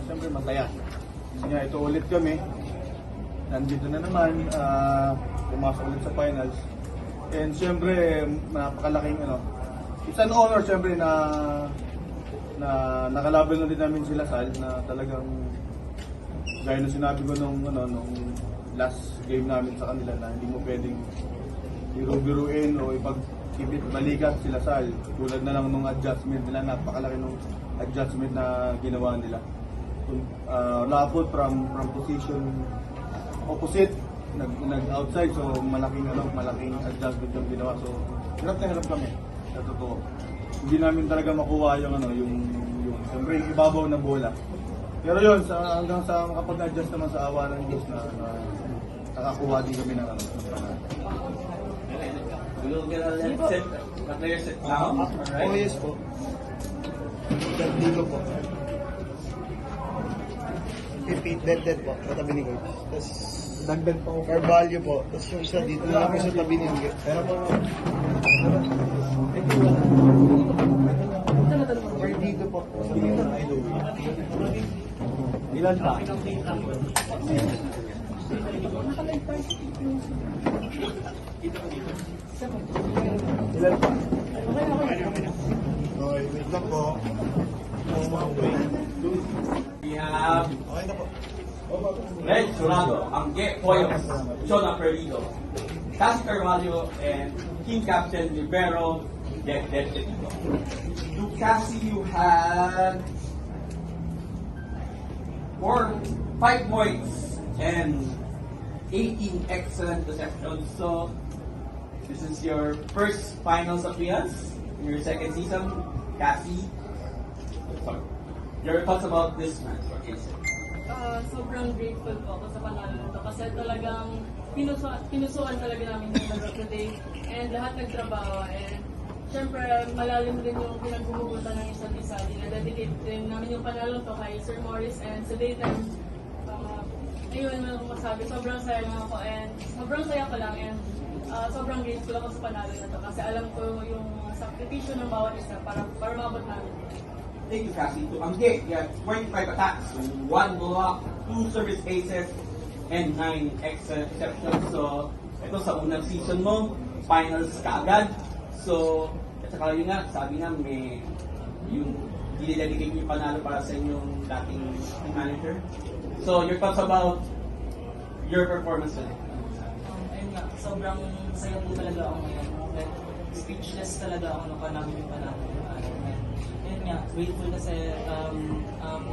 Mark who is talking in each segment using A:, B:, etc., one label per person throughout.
A: Siyempre masaya. Kasi nga ito ulit kami. Nandito na naman, pumasok ulit sa finals. And siyempre, napakalaking it's an honor siyempre na nakalaban ulit namin sila Sal, na talagang gaya na sinabi ko nung last game namin sa kanila na hindi mo pwedeng biru-biruin o ipag-kipit balikat sila Sal. Tulad na lang nung adjustment nila, napakalaki nung adjustment na ginawa nila. Lapot from position opposite, nag-outside, so malaking adjustment yung ginawa. So hirap na hirap kami, sa totoo. Hindi namin talaga makuha yung siyempre yung ibabaw na bola. Pero yun, hanggang sa makapag-adjust naman sa awa ng Diyos na nakakuha din kami ng
B: We'll get a set, a player set now. Alright.
A: Oh yes po. Dito po. Repeat, dead po. Katabi ni Coach. Tapos dagdag po. Carvalho po. Tapos yung isa dito na ako sa tabi ni Inge. Pero po. Dito po. Ilan pa? Ilan pa? Okay, wait lang po.
B: We have Red Jurado, Angge Poyos, Jonah Perdido, Cassie Carvalho, and team captain Libero Detetico. To Cassie, you had 5 points and 18 excellent receptions. So this is your first finals appearance in your second season. Cassie, sorry. Your thoughts about this match? What is it?
C: Sobrang grateful po ako sa panalo nito kasi talagang pinusuan talaga namin yung nag today and lahat nagtrabaho and syempre malalim din yung pinagbubutan ng isa't isa. Dinadedicate din namin yung panalo to kay Sir Morris and sa daytime. Ayun mo akong masabi, sobrang saya nga ako and sobrang saya ko lang and sobrang grateful ako sa panalo na to kasi alam ko yung sakripisyo ng bawat isa para mabot namin.
B: Thank you, Cassie. To Angge, you have 25 attacks, 1 block, 2 service aces, and 9 exceptions. So, ito sa unang season mo, finals ka agad. So, at saka yun nga, sabi nga, may yung dinidedicate yung panalo para sa inyong dating team manager. So, your thoughts about your performance today?
D: Ayun nga, sobrang saya po talaga ako ngayon. Like, speechless talaga ako nung namin yung panalo. Ayun nga, grateful kasi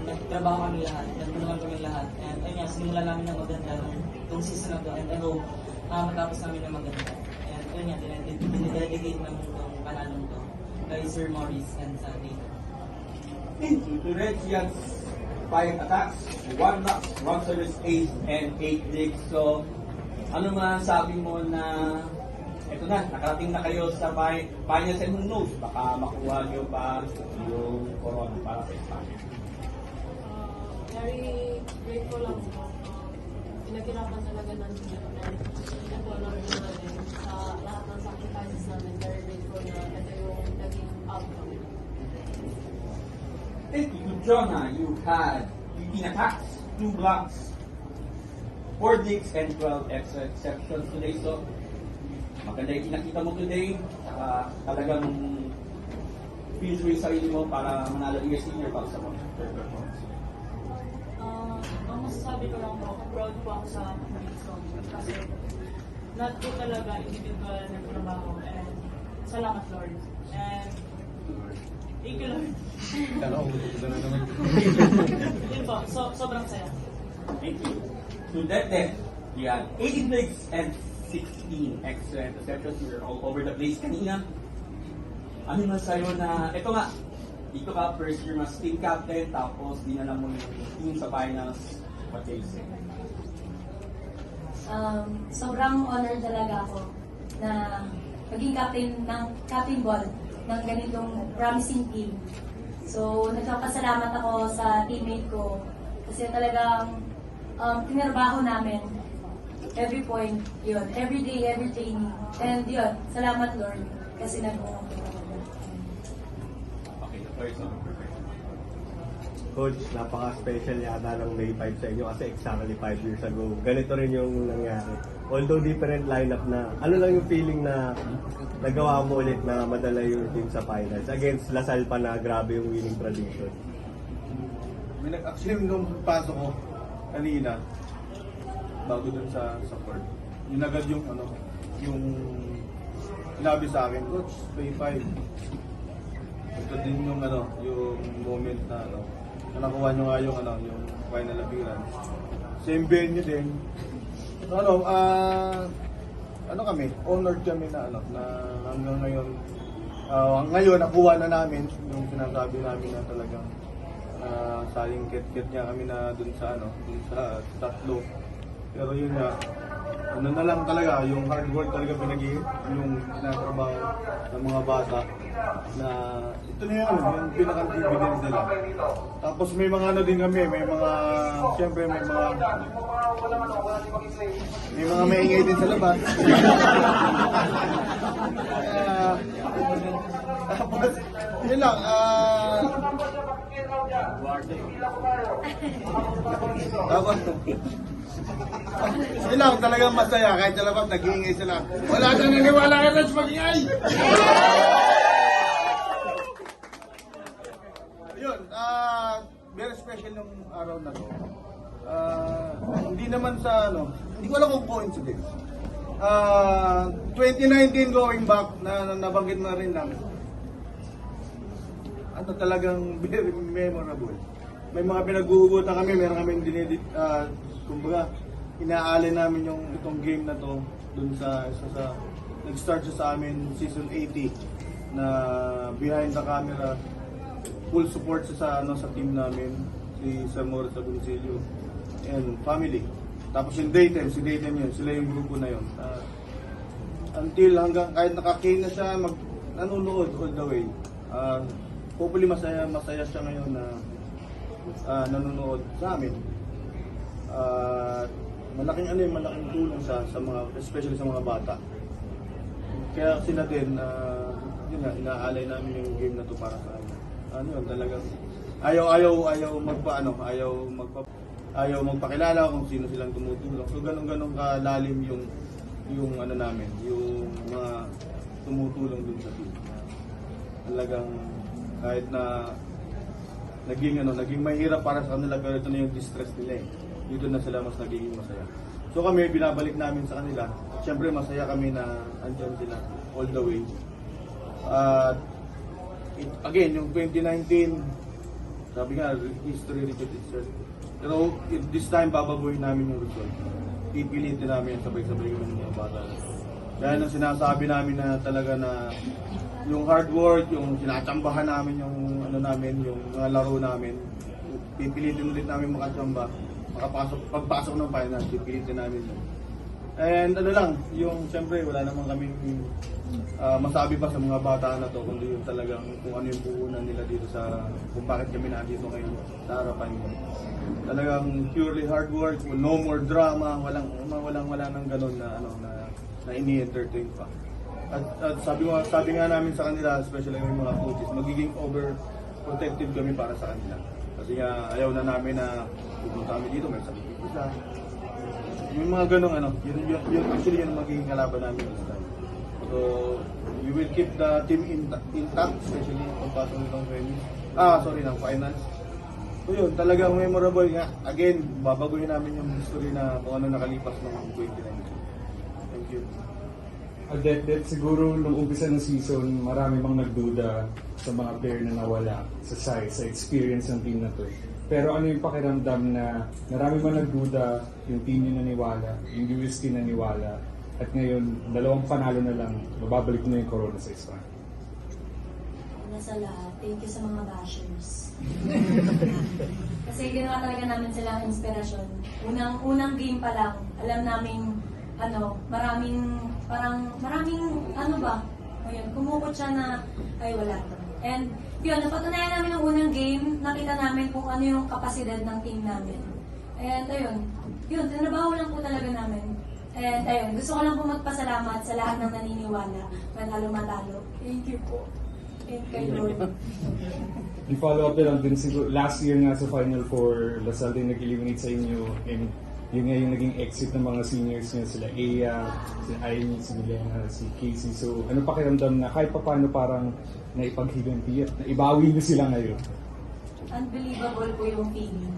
D: nagtrabaho kami lahat, nagtulungan kami lahat. And ayun nga, sinimula namin ng maganda itong season na to. And I hope matapos namin ng maganda. And ayun nga, dinidedicate namin itong panalong to kay Sir Morris and sa Dave.
B: Thank you. To Red, you have 5 attacks, 1 blocks, 1 service ace, and 8 digs. So, ano masasabi mo na ito na, nakarating na kayo sa finals and who knows, baka makuha niyo pa yung corona para sa Spanish.
C: Very grateful lang po. Pinaghirapan talaga namin ito namin namin sa lahat ng sacrifices namin. Very grateful na ito yung naging outcome.
B: Thank you to Jonah. You had 15 attacks, 2 blocks, 4 digs, and 12 exceptions today. So, maganda yung pinakita mo today. Saka talagang feel yung sarili mo para manalo yung senior pag sa mga performance.
C: Ang masasabi ko lang po, proud po ako sa Wilson kasi not po talaga individual na trabaho and salamat Lord. And thank you Lord. Yun po, sobrang saya.
B: Thank you. To Dete, you had 18 digs and 16 excellent receptions. You're all over the place kanina. Ano naman sa'yo na, ito nga, dito ka first year mas team captain, tapos dinala mo yung team sa finals. What do you say?
E: Sobrang honor talaga ako na maging captain ball ng ganitong promising team. So, nagpapasalamat ako sa teammate ko kasi talagang tinarbaho namin every point, yun, every day, every training. And yun, salamat Lord kasi nag-uong.
B: Okay, the first one.
F: Coach, napaka-special yata ng May 5 sa inyo kasi exactly 5 years ago. Ganito rin yung nangyari. Although different lineup na, ano lang yung feeling na nagawa mo ulit na madala yung team sa finals against Lasal pa na grabe yung winning tradition.
A: Actually, nung pasok ko kanina, bago dun sa court, yun agad yung sinabi sa akin, Coach, May 5. Ito din yung yung moment na na nakuha nyo nga yung final appearance. Same venue din. Kami, honored kami na hanggang ngayon. Ngayon, nakuha na namin yung sinasabi namin na talagang saling kit-kit niya kami na dun sa tatlo. Pero yun nga, na lang talaga, yung hard work talaga yung tinatrabaho ng mga bata na ito na yung pinaka-dividend nila. Tapos may mga din kami, siyempre may mga maingay din sa labas. Tapos, yun lang, tapos, yun lang, talagang masaya. Kahit sa labas, nag-iingay sila. Wala na naniwala ka na sa mag-iingay! Yun, very special yung araw na to. Hindi naman hindi ko alam kung coincidence. 2019 going back, na nabanggit na rin namin. Talagang very memorable. May mga pinag-uugutan kami, meron kami kumbaga, inaalay namin itong game na to dun sa nag-start siya sa amin season 80 na behind the camera, full support siya sa team namin, si Sir Morris Agoncillo and family. Tapos yung Daytime, si Daytime yun, sila yung grupo na yun. Until hanggang kahit naka-K na siya, nanonood all the way. Hopefully masaya siya ngayon na nanonood sa amin. Malaking tulong sa mga, especially sa mga bata. Kaya sila din, yun nga, inaalay namin yung game na to para sa amin. Talagang ayaw magpakilala kung sino silang tumutulong. So ganun kalalim yung namin, yung mga tumutulong dun sa team. Talagang kahit na naging mahirap para sa kanila, pero ito na yung distress nila dito na sila mas nagiging masaya. So kami, binabalik namin sa kanila. Siyempre masaya kami na andyan sila all the way. Again, yung 2019, sabi nga, history repeats itself. Pero this time, babaguhin namin yung result. Pipilitin namin sabay-sabay yung mga bata. Kaya nang sinasabi namin na talaga na yung hard work, yung sinatsambahan namin yung yung mga laro namin, pipilitin ulit namin makatsamba. Pagpasok ng finals, pipilitin namin yun. And yung siyempre wala naman kaming masabi pa sa mga bata na to, kundi yung talagang kung ano yung puhunan nila dito kung bakit kami nandito ngayon sa harapan mo. Talagang purely hard work, no more drama, wala nang ganun na ini-entertain pa. At sabi nga namin sa kanila, especially yung mga coaches, magiging overprotective kami para sa kanila. Kasi nga ayaw na namin na pupunta kami dito, may sakit isa. Yung mga ganong yun actually yung magiging kalaban namin this time. So, we will keep the team intact, especially pagpasok nitong ng finals. So yun, talagang memorable nga. Again, babaguhin namin yung history na kung ano nakalipas ng 2019. Thank you.
G: Adet, siguro nung umpisa ng season, marami bang nagduda sa mga player na nawala sa size, sa experience ng team na to. Pero ano yung pakiramdam na marami bang nagduda, yung team nyo naniwala, yung UST naniwala, at ngayon, 2 panalo na lang, mababalik na yung corona sa Ispan.
E: Una sa lahat, thank you sa mga bashers. Kasi ginawa talaga namin silang inspirasyon. Unang game pa lang, alam namin maraming kumukot siya na, ay wala to. And yun, napatunayan namin ng unang game, nakita namin kung ano yung kapasidad ng team namin. And ayun, tinabaho lang po talaga namin. And ayun, gusto ko lang po magpasalamat sa lahat ng naniniwala, manalo-matalo. Thank you po. kay Lord.
G: I-follow up na lang din siguro, last year nga sa Final Four, Lasal din nag-eliminate sa inyo, and yun nga yung naging exit ng mga seniors niya, sila Aya, si Aimee, si Milena, si Casey. So ano pakiramdam na kahit paano parang naipaghiganti at naibawi niyo sila ngayon?
E: Unbelievable po yung feeling.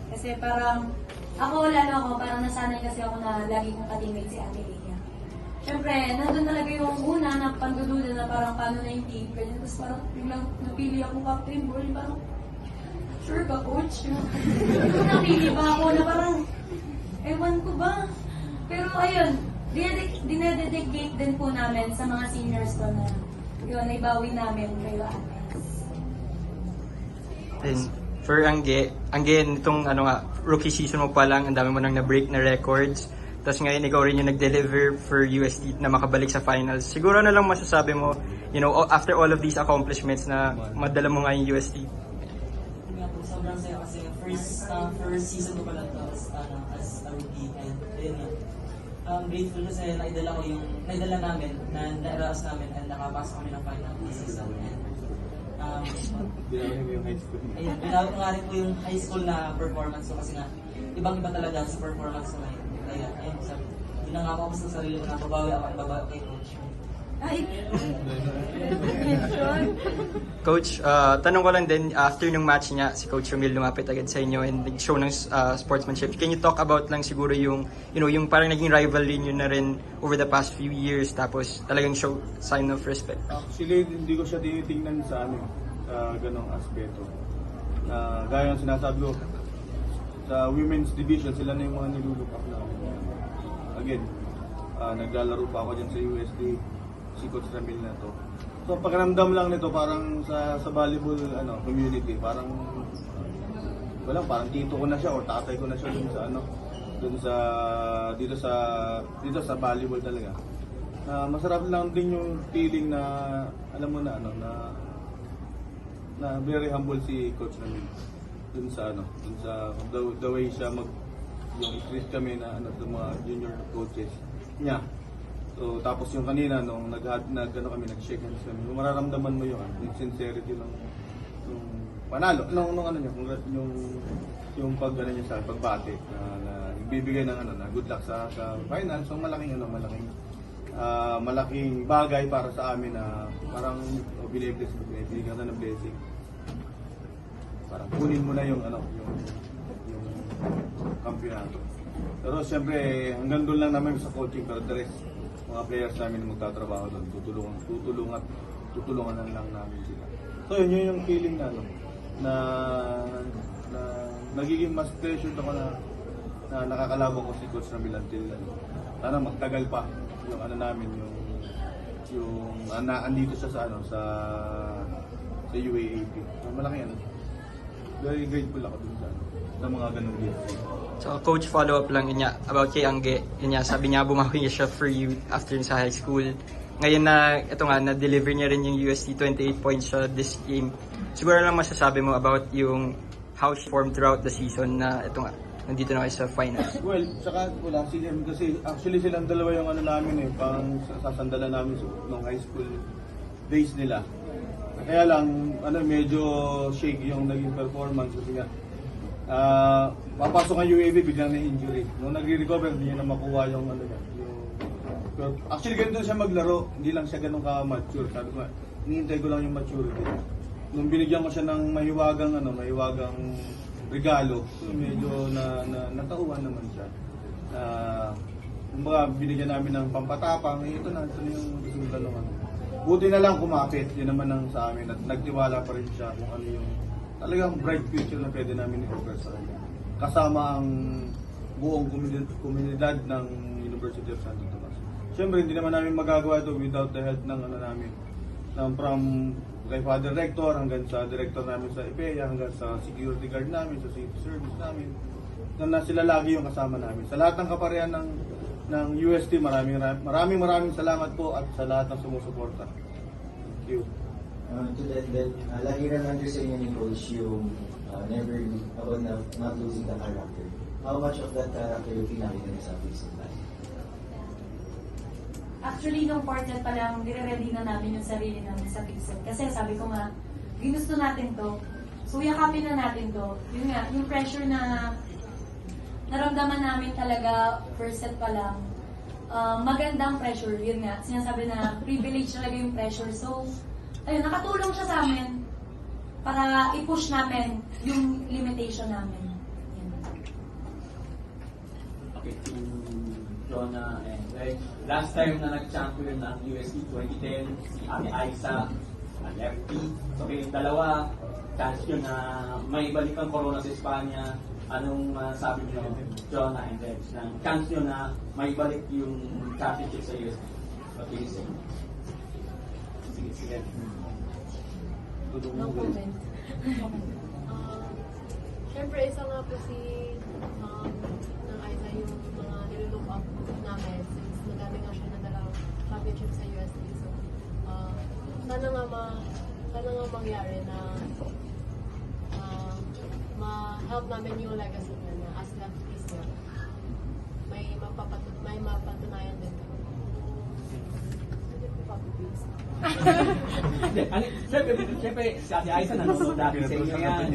E: Kasi parang, lalo ako, parang nasanay kasi ako na lagi kong ka-teammate si Ate Leia. Siyempre, nandun talaga yung una na pandududa na parang paano na yung team. Ganyan, tapos parang biglang napili ako captain ball. Parang, sure ka, coach? Napili ba ako na parang, ewan ko ba? Pero ayun, dinededicate din po namin sa mga seniors ko na yun, naibawi namin kayo ate.
H: And for Angge, nitong rookie season mo pa lang, ang dami mo nang na-break na records. Tapos ngayon, ikaw rin yung nag-deliver for UST na makabalik sa finals. Siguro na lang masasabi mo, after all of these accomplishments na madala mo nga yung UST.
D: Yun nga po, sobrang saya kasi first season ko pala to as a rookie. And ayun nga, grateful kasi naidala namin, nairaos namin, and nakapasok kami ng final this season. And ayun, binawi ko nga rin po yung high school na performance ko kasi nga, ibang-iba talaga sa performance ko ngayon. Kaya, ayun, sabi, ginangako ko sa sarili ko na babawi ako, ibabawi kay coach.
E: Ay!
H: Coach, tanong ko lang din, after nung match niya, si Coach Romil lumapit agad sa inyo and nag-show ng sportsmanship. Can you talk about lang siguro yung parang naging rivalry niyo na rin over the past few years, tapos talagang show sign of respect?
A: Actually, hindi ko siya tinitingnan sa ganong aspeto. Gaya ng sinasabi ko, sa women's division, sila na yung mga nilulup up namin. Again, naglalaro pa ako dyan sa USD, si Coach Ramil na to. So, pakiramdam lang nito, parang sa volleyball community, parang parang tito ko na siya o tatay ko na siya dito sa volleyball talaga. Masarap lang din yung feeling na alam mo na na very humble si Coach Ramil. Dun sa the way siya yung i-treat kami na sa mga junior coaches niya. So tapos yung kanina nung nag-shake hands kami, mararamdaman mo yung sincerity ng panalo yung niya sa pagbati na ibibigay ng na good luck sa final. So malaking bagay para sa amin na parang binibigyan ka na ng blessing. Parang kunin mo na yung kampiyonato. Pero siyempre hanggang doon lang namin sa coaching, pero the rest mga players namin na magtatrabaho doon, tutulungan lang namin sila. So yun yung feeling na nagiging mas pressured ako na nakakalaban ko si Coach Ramil until sana magtagal pa yung namin yung andito siya sa UAAP. So, malaki very grateful ako dun sa mga ganun dito.
H: So, Coach, follow-up lang about kay Angge. Sabi niya, bumawi niya siya for you after sa high school. Ngayon na-deliver niya rin yung UST 28 points siya this game. Siguro lang masasabi mo about yung how she formed throughout the season na nandito na kayo sa finals.
A: Well, saka wala sila kasi actually silang dalawa yung namin pang sasandalan namin nung high school days nila. Kaya lang, medyo shaky yung naging performance kasi nga, papasok ang UAB, biglang na injury. Nung nagre-recover, hindi niya na makuha yung actually, ganito siya maglaro, hindi lang siya ganun ka-mature. Sabi ko, hinihintay ko lang yung maturity. Nung binigyan ko siya ng mahiwagang regalo, so medyo natauhan naman siya. Kumbaga, binigyan namin ng pampatapang, ito na yung resulta naman. Buti na lang kumapit, yun naman ang sa amin at nagtiwala pa rin siya kung ano yung talagang bright future na pwede namin i-offer sa kanya. Kasama ang buong komunidad ng University of Santo Tomas. Siyempre, hindi naman namin magagawa ito without the help ng namin. From kay Father Rector hanggang sa director namin sa IPEA, hanggang sa security guard namin, sa safety service namin, na sila lagi yung kasama namin. Sa lahat ng kaparehan ng UST, maraming salamat po at sa lahat ng sumusuporta. Thank you.
I: To that, lagi naman sa inyo ni Coach yung never about not losing the character. How much of that character yung pinakita niyo sa face of life?
E: actually, nung quartet pa lang, nire-ready na namin yung sarili namin sa pixel. Kasi sabi ko nga, ginusto natin to. So, yakapin na natin to. Yun nga, yung pressure na naramdaman namin talaga first set pa lang. Magandang pressure, yun nga. Sinasabi na privilege talaga yung pressure. So, ayun, nakatulong siya sa amin para i-push namin yung limitation namin. Yan.
B: Okay, to Jonah and Reg. Last time na nag-champion ng UST 2010, si Ate Aiza, ang lefty. So kayong dalawa, chance yun na may balik ang corona sa Espanya. Anong sabi niyo, Jonah and Reg, na chance nyo na may balik yung championship sa UST? What do you say? Sige.
E: No comment.
C: Siyempre, isa nga po si ng Aiza yung mga nililook up namin since madami nga siya nadalang championship sa USD. So, sana nga mangyari na ma-help namin yung legacy niya na as lefties niya. May mapatunayan din.
B: Siyempre, si Ate Aiza nanonood dati sa inyo yan.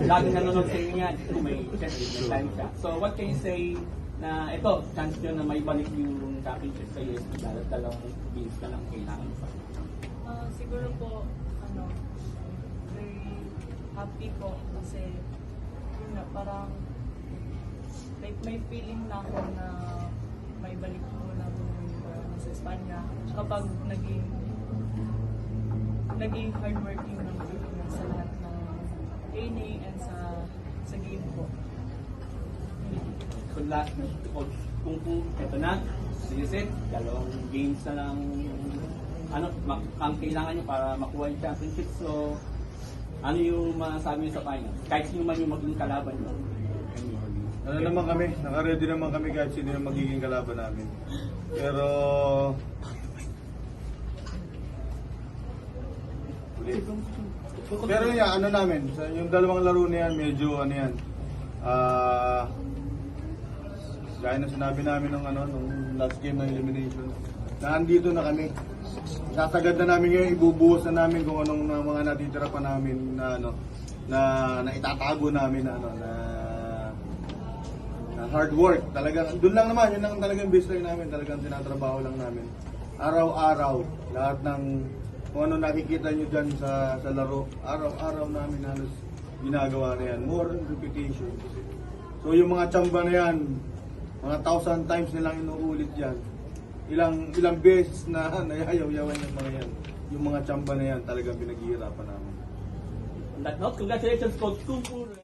B: Laging nanonood sa inyo yan. May time siya. So, what can you say na ito, chance nyo na may balik yung championship sa USD dahil dalawang games na lang kailangan pa?
C: Siguro po, very happy po kasi yun nga, parang like, may feeling na ako na may balik po na sa Espanya kapag naging hardworking ng Pilipinas sa lahat ng training and sa game po.
B: So last, kung ito na, sige, dalawang games na lang ang kailangan nyo para makuha yung championship. So, ano yung masasabi nyo sa final? Kahit sino man yung maging kalaban nyo.
A: Ano naman kami, naka-ready naman kami kahit sino yung magiging kalaban namin. Pero yan, ano namin, yung dalawang laro na yan, medyo ano yan, gaya na sinabi namin nung last game ng elimination, na andito na kami. Sasagad na namin ngayon, ibubuhos na namin kung anong mga natitira pa namin na itatago namin na hard work. Talagang, doon lang naman, yun lang talagang baseline namin, talagang tinatrabaho lang namin. Araw-araw, lahat ng kung ano nakikita nyo dyan sa laro, araw-araw namin halos ginagawa na yan. More on repetition. So yung mga tsamba na yan, mga 1,000 times nilang inuulit yan. Ilang beses na nayayaw-yawan yung mga yan. Yung mga tsamba na yan, talagang pinaghihirapan namin.
B: On that note, congratulations Coach Kumpur.